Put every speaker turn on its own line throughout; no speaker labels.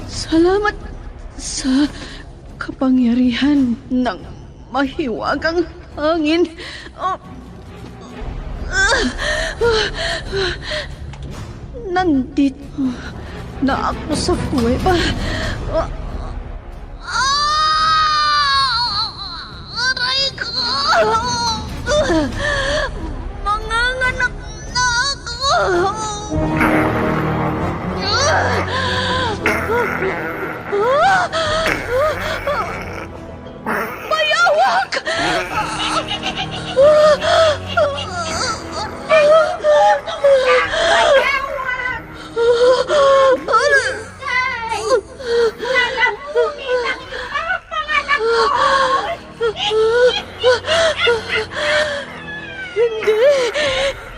Salamat sa kapangyarihan ng mahiwagang hangin. Nandito na ako sa kuweba. Aray ko! Manganganak na ako! Bayawak!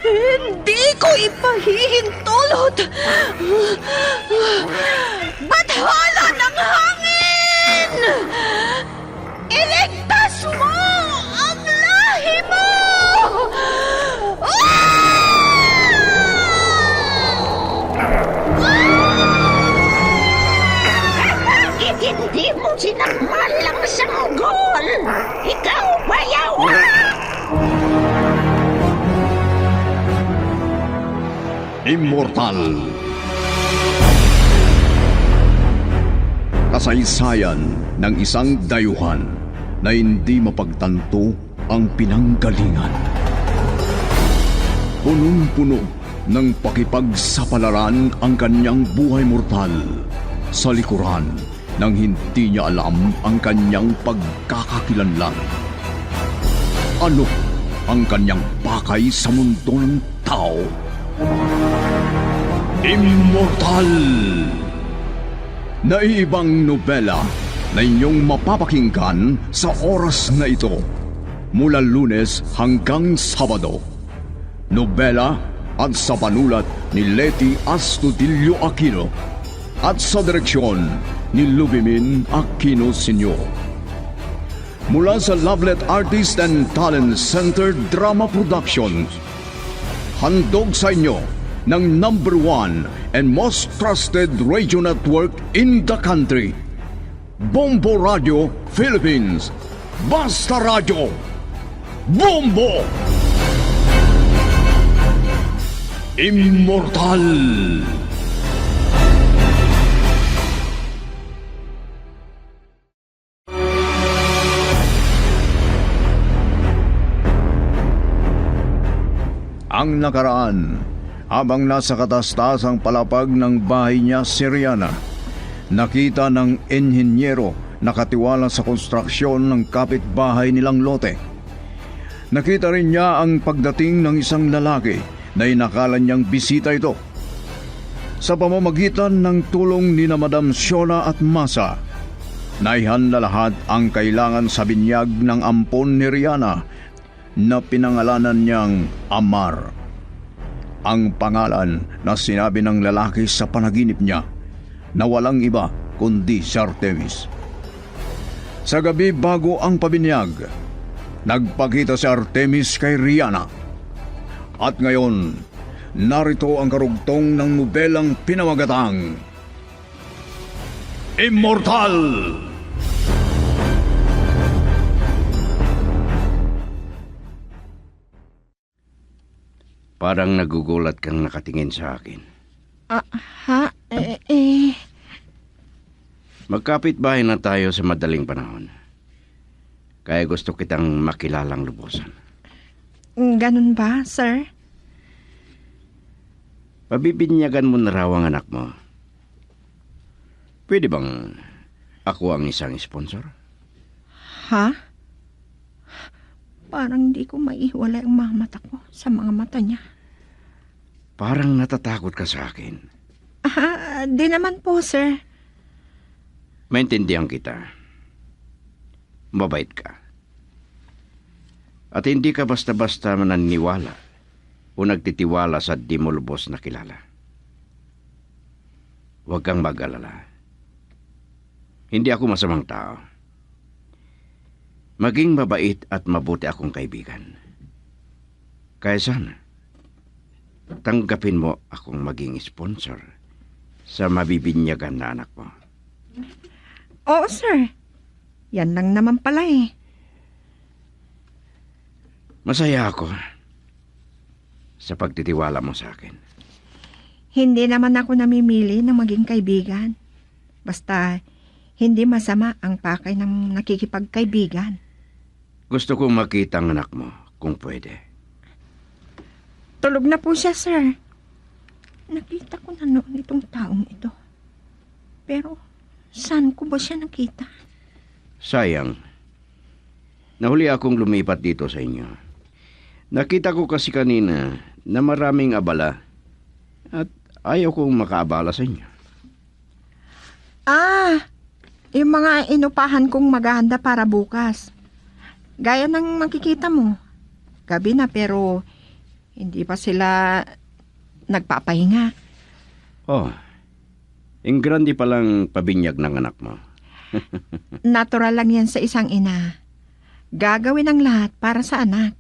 Hindi ko ipahihintulot. Bathala ng hangin! Iligtas mo ang lahi mo!
Bakit hindi mo sinakmal ang sanggol? Ikaw, bayawak!
Immortal. Kasaysayan ng isang dayuhan na hindi mapagtanto ang pinanggalingan. Punong-puno ng pakipagsapalaran ang kanyang buhay mortal sa likuran nang hindi niya alam ang kanyang pagkakakilanlan. Ano ang kanyang pakay sa mundo ng tao? Immortal! Naiibang nobela na inyong mapapakinggan sa oras na ito mula Lunes hanggang Sabado. Nobela at sa panulat ni Leti Astudillo Aquino at sa direksyon ni Lubimin Aquino Sr. Mula sa Lovelet Artist and Talent Center Drama Productions, handog sa inyo ng #1 and most trusted radio network in the country, Bombo Radio Philippines. Basta Radio Bombo! Immortal! Ang nakaraan, habang nasa katastasang palapag ng bahay niya si Rihanna, nakita ng enhinyero na katiwala sa konstruksyon ng kapitbahay nilang lote. Nakita rin niya ang pagdating ng isang lalaki na inakala niyang bisita ito. Sa pamamagitan ng tulong ni na Madam Shona at Masa, naihanda lahat ang kailangan sa binyag ng ampon ni Rihanna na pinangalanan niyang Amar. Ang pangalan na sinabi ng lalaki sa panaginip niya na walang iba kundi si Artemis. Sa gabi bago ang pabinyag, nagpakita si Artemis kay Rihanna. At ngayon, narito ang karugtong ng nobelang pinamagatang Immortal!
Parang nagugulat kang nakatingin sa akin. Magkapit-bahay na tayo sa madaling panahon. Kaya gusto kitang makilalang lubusan.
Ganun ba, sir?
Pabibinyagan mo na raw ang anak mo. Pwede bang ako ang isang sponsor?
Ha? Parang di ko maihiwalay ang mga mata ko sa mga mata niya.
Parang natatakot ka sa akin.
Di naman po, sir.
Maintindihan kita. Mabait ka. At hindi ka basta-basta mananiwala o nagtitiwala sa di mo lubos na kilala. Huwag kang mag-alala. Hindi ako masamang tao. Maging mabait at mabuti akong kaibigan. Kaya sana, tanggapin mo akong maging sponsor sa mabibinyagan na anak mo.
Oo, sir. Yan lang naman pala eh.
Masaya ako sa pagtitiwala mo sa akin.
Hindi naman ako namimili ng maging kaibigan. Basta hindi masama ang pakay ng nakikipagkaibigan.
Gusto kong makita ang anak mo kung pwede.
Tulog na po siya, sir. Nakita ko na noon itong taong ito. Pero saan ko ba siya nakita?
Sayang. Nahuli akong lumipat dito sa inyo. Nakita ko kasi kanina na maraming abala at ayaw kong makaabala sa inyo.
Yung mga inupahan kong maghahanda para bukas. Gaya ng makikita mo. Gabi na pero hindi pa sila nagpapahinga.
Oh, yung grande palang pabinyag ng anak mo.
Natural lang yan sa isang ina. Gagawin ang lahat para sa anak.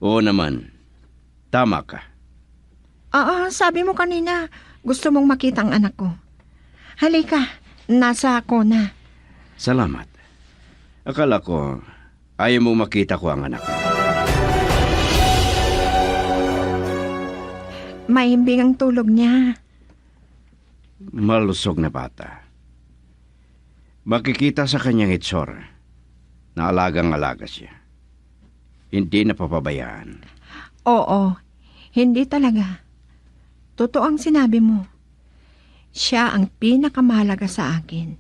Oo naman. Tama ka.
Sabi mo kanina, gusto mong makita ang anak ko. Halika, nasa ako na.
Salamat. Akala ko, ayaw mo makita ko ang anak mo.
Mahimbing ang tulog niya.
Malusog na bata. Makikita sa kanyang itsura na alagang-alaga siya. Hindi napapabayaan.
Oo, hindi talaga. Totoo ang sinabi mo. Siya ang pinakamahalaga sa akin.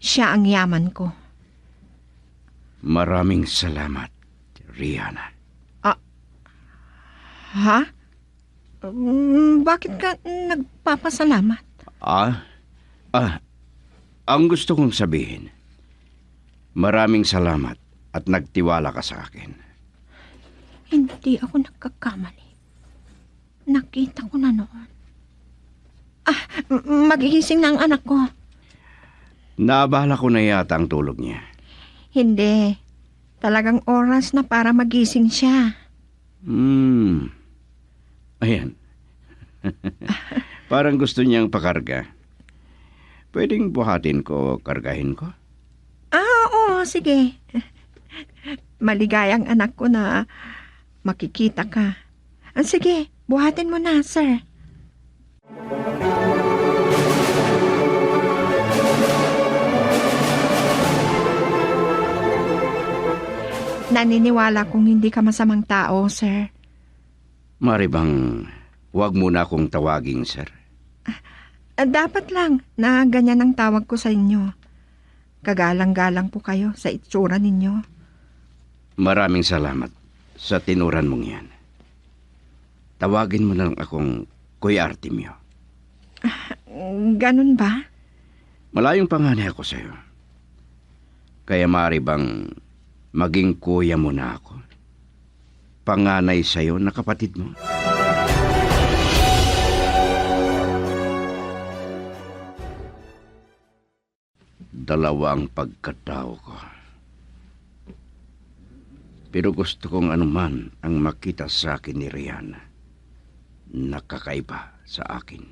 Siya ang yaman ko.
Maraming salamat, Rihanna.
Ha? Bakit ka nagpapasalamat?
Ang gusto kong sabihin, maraming salamat at nagtiwala ka sa akin.
Hindi ako nagkakamali. Nakita ko na noon. Magigising na ang anak ko.
Naabala ko na yata ang tulog niya.
Hindi. Talagang oras na para magising siya.
Ayan. Parang gusto niyang pakarga. Pwedeng buhatin ko o kargahin ko?
Oo, sige. Maligayang anak ko na makikita ka. Sige, buhatin mo na, sir. Naniniwala kong hindi ka masamang tao, sir.
Mari bang huwag mo na akong tawaging, sir?
Dapat lang na ganyan ang tawag ko sa inyo. Kagalang-galang po kayo sa itsura ninyo.
Maraming salamat sa tinuran mong yan. Tawagin mo lang akong Kuya Artemio.
Ganun ba?
Malayong panganay ako sa'yo. Kaya maaari bang maging kuya mo na ako? Panganay sa'yo na kapatid mo. Dalawa ang pagkatao ko. Pero gusto kong anuman ang makita sa akin ni Rihanna. Nakakaiba sa akin.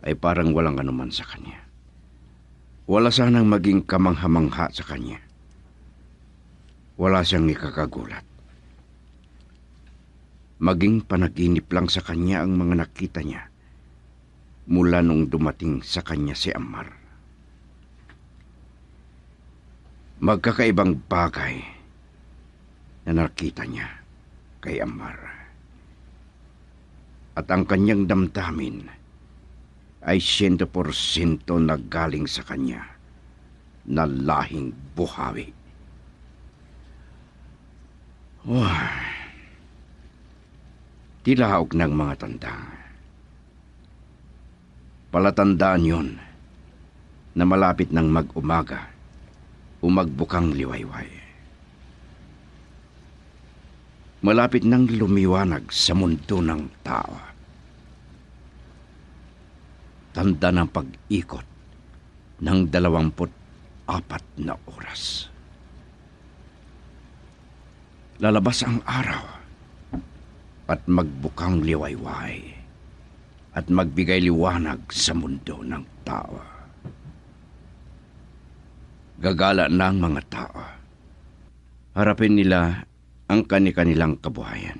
Ay parang walang anuman sa kanya. Wala sanang maging kamangha-mangha sa kanya. Wala siyang ikakagulat. Maging panaginip lang sa kanya ang mga nakita niya mula nung dumating sa kanya si Amar. Magkakaibang bagay na nakita niya kay Amar. At ang kanyang damdamin ay 100% na galing sa kanya na lahing buhawi. Tilaog ng mga tanda. Palatandaan yon na malapit ng mag-umaga o magbukang liwayway. Malapit nang lumiwanag sa mundo ng tao. Tanda ng pag-ikot ng 24 na oras. Lalabas ang araw at magbukang liwayway at magbigay liwanag sa mundo ng tao. Gagala na ang mga tao. Harapin nila ang kani-kanilang kabuhayan.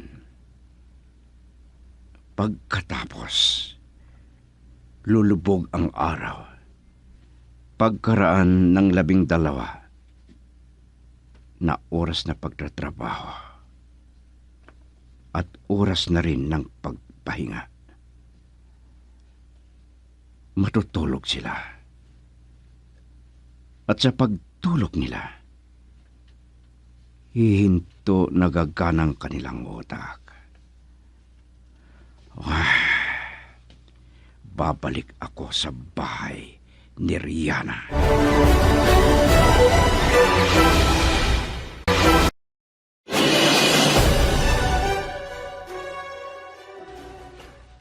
Pagkatapos, lulubog ang araw. Pagkaraan ng 12 na oras na pagtatrabaho at oras na rin ng pagpahinga. Matutulog sila. At sa pagtulog nila, hihinto nagaganang kanilang utak. Babalik ako sa bahay ni Rihanna.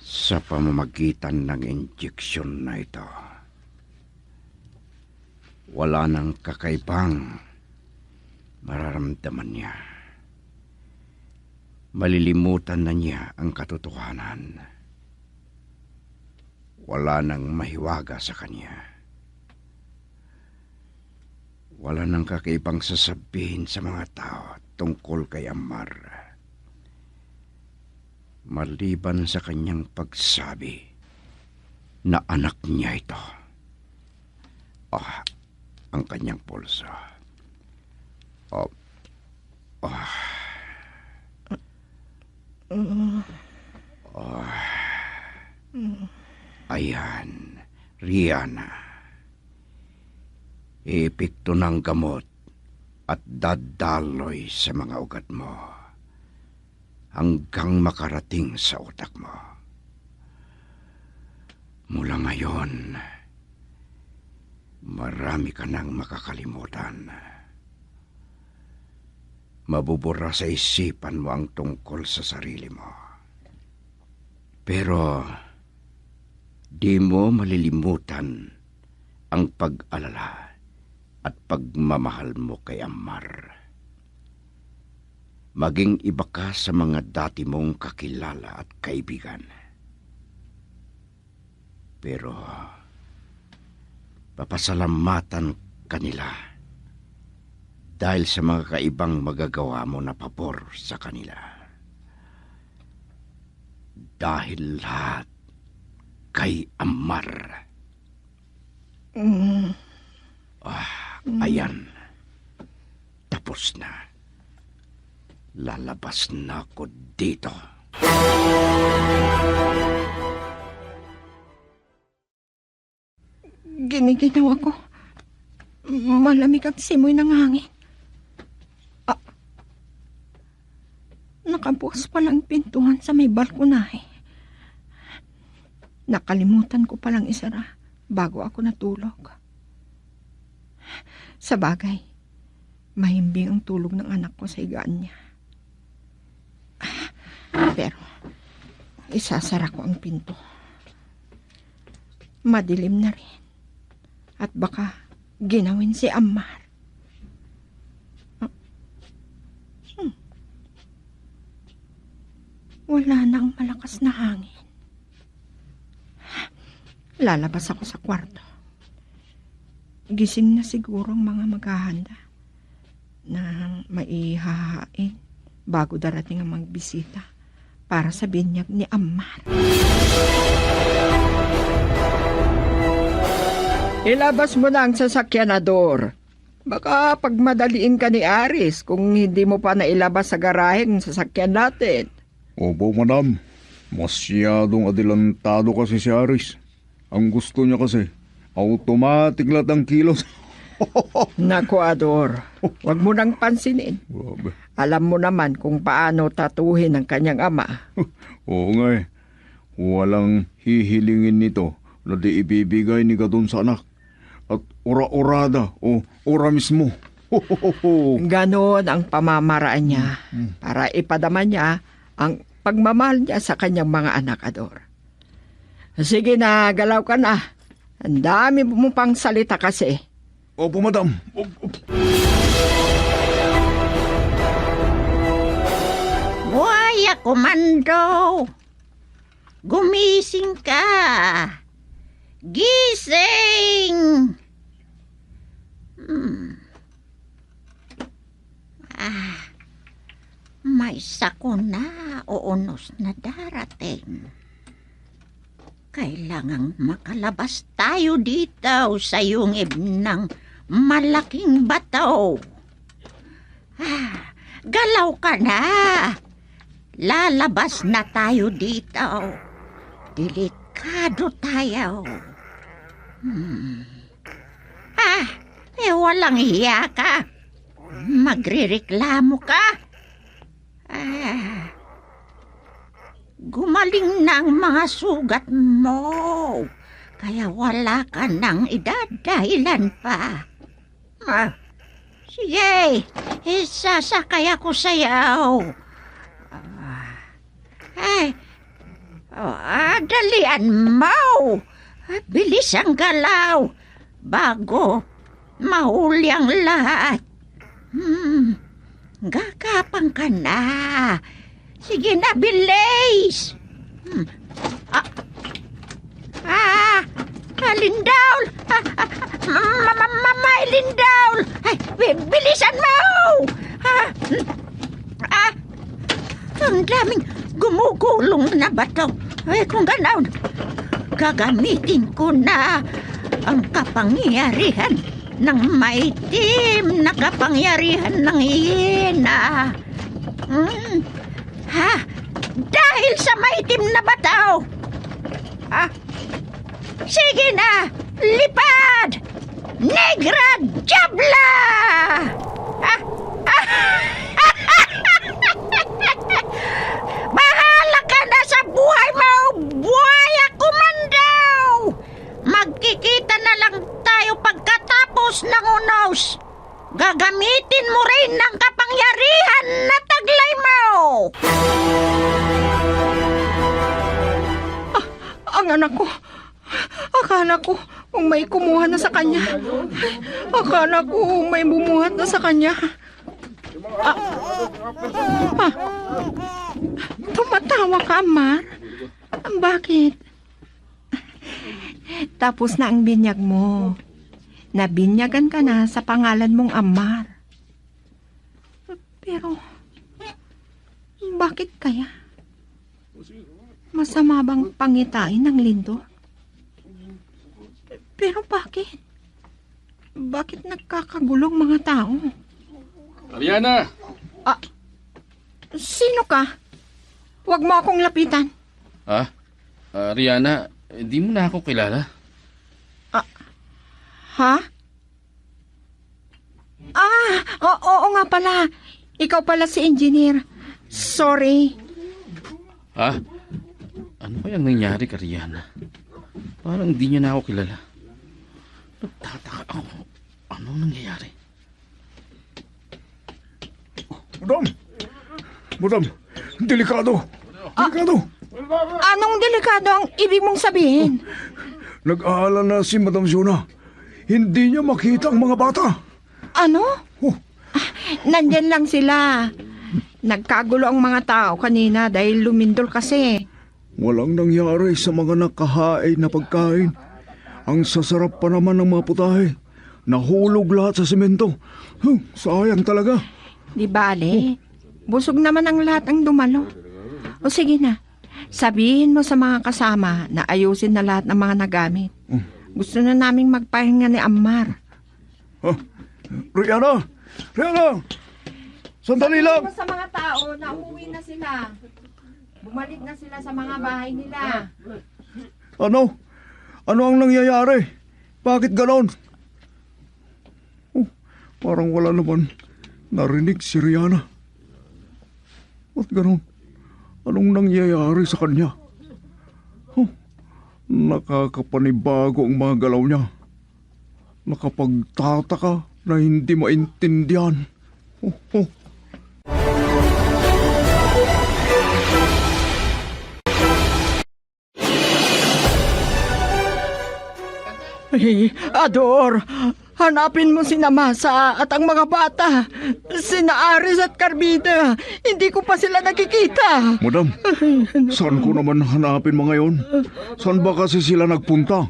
Sa pamamagitan ng injeksyon na ito, wala nang kakaibang mararamdaman niya. Malilimutan na niya ang katotohanan. Wala nang mahiwaga sa kanya. Wala nang kakaibang sasabihin sa mga tao tungkol kay Ammar. Maliban sa kanyang pagsabi na anak niya ito. Ang kanyang pulso. Ayan, Rihanna. Epekto ng gamot at dadaloy sa mga ugat mo hanggang makarating sa utak mo. Mula ngayon, marami ka nang makakalimutan. Mabubura sa isipan mo ang tungkol sa sarili mo. Pero di mo malilimutan ang pag-alala at pagmamahal mo kay Ammar. Maging iba ka sa mga dati mong kakilala at kaibigan. Pero papasalamatan kanila dahil sa mga kaibang magagawa mo na pabor sa kanila. Dahil lahat kay Ammar. Ayan. Tapos na. Lalabas na ako dito.
Giniginaw ako. Malamig ang simoy ng hangin. Nakabukas palang pintuan sa may balkonahe. Nakalimutan ko palang isara bago ako natulog. Sa bagay, mahimbing ang tulog ng anak ko sa higaan niya. Pero, isasara ko ang pinto. Madilim na rin. At baka ginawin si Ammar. Wala na ang malakas na hangin. Lalabas ako sa kwarto. Gising na siguro ang mga maghahanda na maihahain bago darating ang magbisita para sa binyag ni Ammar. Ilabas mo na ang sasakyanador. Baka pagmadaliin ka ni Aris kung hindi mo pa nailabas sa garahe ang sasakyan natin.
Opo, madam. Masyadong adelantado kasi si Aris. Ang gusto niya kasi, automatic lahat ang kilos.
Naku, Ador, huwag mo nang pansinin.
Grabe.
Alam mo naman kung paano tatuhin ang kanyang ama.
Oo nga eh. Walang hihilingin nito na di ibibigay ni Gadon sa anak. At ora-orada o ora mismo.
Ganon ang pamamaraan niya para ipadama niya ang pagmamahal niya sa kanyang mga anak, Ador. Sige na, galaw ka na. Ang dami mo pang salita kasi.
Opo, madam.
Buhaya Komando! Gumising ka! Gising! May sakuna o unos na darating. Kailangang makalabas tayo dito sa yungib ng malaking bato. Galaw ka na! Lalabas na tayo dito. Delikado tayo. Walang hiya ka. Magrereklamo ka. Gumaling na ang mga sugat mo. Kaya wala ka nang idadahilan pa. Sige, sasakay ako sa'yo. Dalian mo. Bilis ang galaw bago mahuli ang lahat. Gagapang ka na. Sige na, bilis. Lindaul! Mamay Lindaul! Ay, bilisan mo! Ang daming gumugulong na bato. Ay, kung gano'n, gagamitin ko na ang kapangyarihan ng maitim na kapangyarihan ng hiyena. Dahil sa maitim na bataw. Sige na, lipad! Negra Diabla! Bahala ka na sa buhay mo, Buhaya Komando! Magkikita na lang tayo pagkatapos ng unos. Gagamitin mo rin ng kapangyarihan na taglay mo!
Ang anak ko. Akala ko may kumuha na sa kanya. Akala ko may bumuhat na sa kanya. Tumatawa ka, Amar? Bakit? Tapos na ang binyag mo. Nabinyagan ka na sa pangalan mong Amar. Pero, bakit kaya? Masama bang pangitain ng Lindor? Pero bakit? Bakit nagkakagulong mga tao?
Ariana!
Sino ka? Huwag mo akong lapitan.
Ariana, di mo na ako kilala.
Ha? Oo nga pala. Ikaw pala si engineer. Sorry.
Ano kayang nangyari kay Ariana? Parang di niya na ako kilala. Nagtataka ako. Anong nangyayari?
Madam, delikado.
Anong delikado ang ibig mong sabihin?
Nag-aalala na si Madam Zuna. Hindi niya makita ang mga bata.
Ano?
Oh.
Nandyan lang sila. Nagkagulo ang mga tao kanina dahil lumindol kasi.
Walang nangyari sa mga nakahain na pagkain. Ang sasarap pa naman ng mga putahe. Nahulog lahat sa semento. Sayang talaga.
Di bale, busog naman ang lahat ang dumalo. O sige na, sabihin mo sa mga kasama na ayusin na lahat ng mga nagamit. Gusto na naming magpahinga ni Amar.
Rihanna! Sandali lang!
Sabihin mo sa mga tao na umuwi na sila. Bumalik na sila sa mga bahay nila.
Ano? Ano ang nangyayari? Bakit ganon? Parang wala naman narinig si Rihanna. Ba't ganon? Anong nangyayari sa kanya? Nakakapanibago ang mga galaw niya. Nakapagtataka na hindi maintindihan.
Ay, Ador! Hanapin mo si Masa at ang mga bata. Sina Aris at Carmina. Hindi ko pa sila nakikita.
Madam, saan ko naman hanapin mo ngayon? Saan ba kasi sila nagpunta?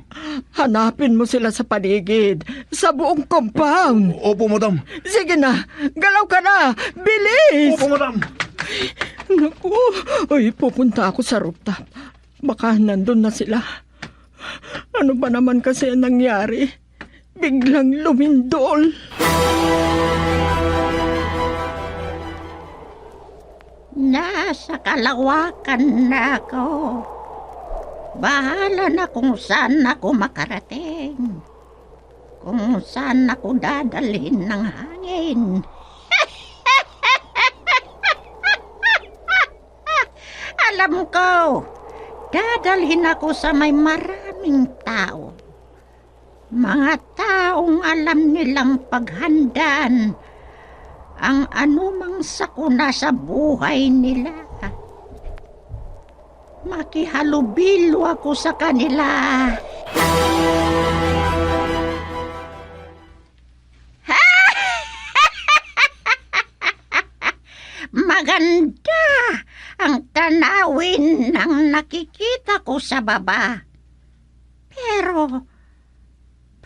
Hanapin mo sila sa paligid, sa buong compound.
Opo, madam.
Sige na, galaw ka na. Bilis!
Opo, madam.
Naku, ay pupunta ako sa rooftop. Baka nandun na sila. Ano ba naman kasi ang nangyari? Biglang lumindol.
Nasa kalawakan na ako. Bahala na kung saan ako makarating. Kung saan ako dadalhin ng hangin. Alam ko, dadalhin ako sa may maraming tao. Mga taong alam nilang paghandaan ang anumang sakuna sa buhay nila. Makihalubilo ako sa kanila. Maganda ang tanawin ng nakikita ko sa baba. Pero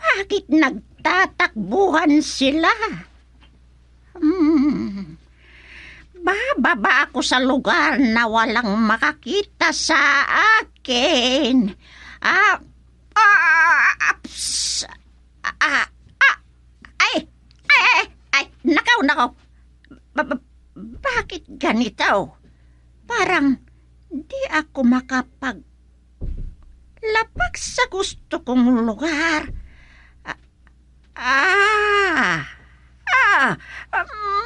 bakit nagtatakbuhan sila? Bababa ako sa lugar na walang makakita sa akin. Nakaw. Bakit ganito? Parang di ako lapag sa gusto kong lugar.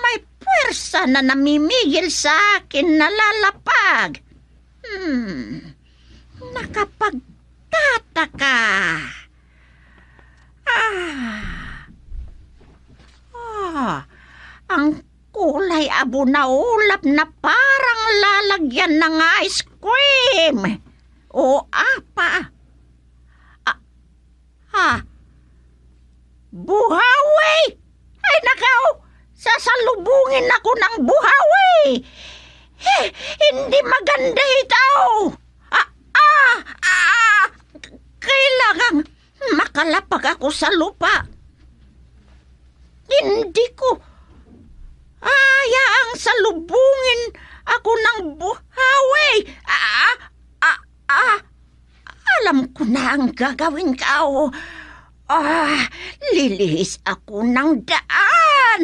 May puwersa na namimigil sa akin na lalapag. Nakapagtataka. Ang kulay abo na ulap na parang lalagyan ng ice cream. O apa? Buhawi! Ay nakaw! Sasalubungin ako ng buhawi! Hindi maganda ito! Kailangang makalapag ako sa lupa. Hindi ko hayaang salubungin ako ng buhawi. Alam ko na ang gagawin ko. Lilihis ako ng daan.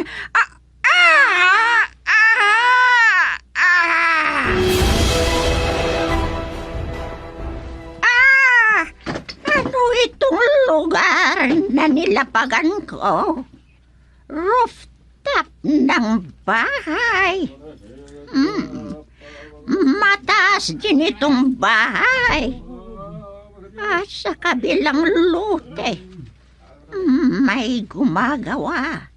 Ano itong lugar na nilapagan ko? Rooftop ng bahay. Mataas din itong bahay. Sa kabilang lote, may gumagawa.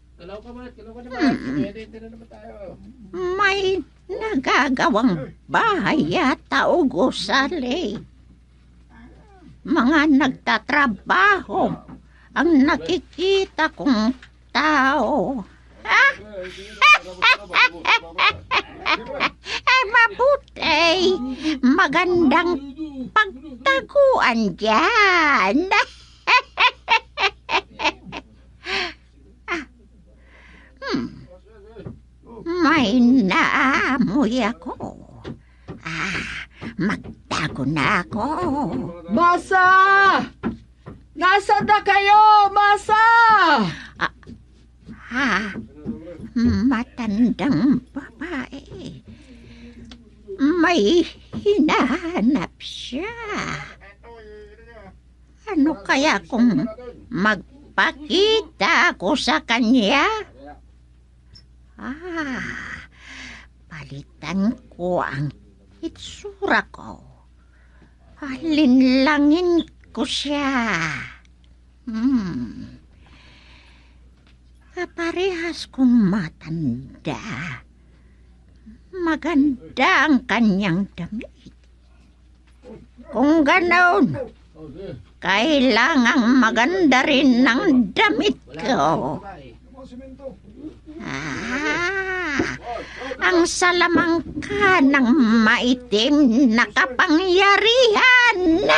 May nagagawang bahay yata o gusali. Mga nagtatrabaho ang nakikita kong tao. Mabuti. Magandang pagtaguan dyan. May naamoy ako. Magtago na ako.
Masa! Nasa na kayo, Masa?
Matandang babae. May hinahanap siya. Ano kaya kung magpakita ako sa kanya? Palitan ko ang itsura ko. Linlangin ko siya. Parehas kong matanda. Maganda ang kanyang damit. Kung ganon, kailangang maganda rin ng damit ko. Ang salamangka ng maitim na kapangyarihan.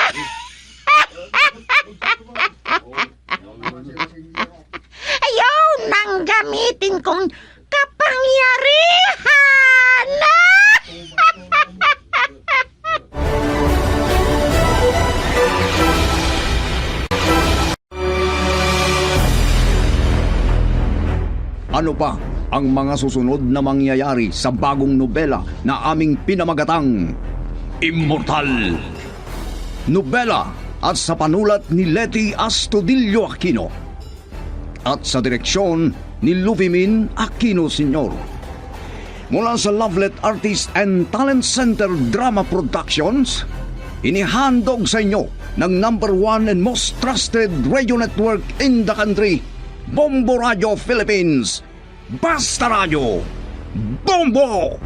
Ayaw nang gamitin kong kapangyarihan.
Ano pa ang mga susunod na mangyayari sa bagong nobela na aming pinamagatang Immortal? Nobela at sa panulat ni Leti Astudillo Aquino at sa direksyon ni Luvimin Aquino Sr. Mula sa Lovelet Artist and Talent Center Drama Productions, inihandog sa inyo ng #1 and most trusted radio network in the country, Bombo Radio Philippines. Basta Radio Bombo!